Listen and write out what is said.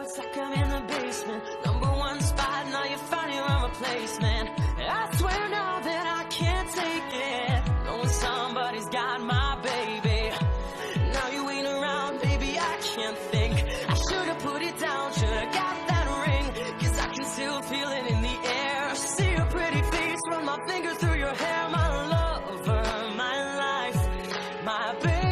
now it's like I'm in the basement. Number one spot, now you're finding a replacement. I swear now that I can't take it, knowing somebody's got my baby. Now you ain't around, baby, I can't think. I should've put it down, should've got that ring, 'cause I can still feel it in the air. See your pretty face, run my fingers through your hair. My lover, my life, my baby.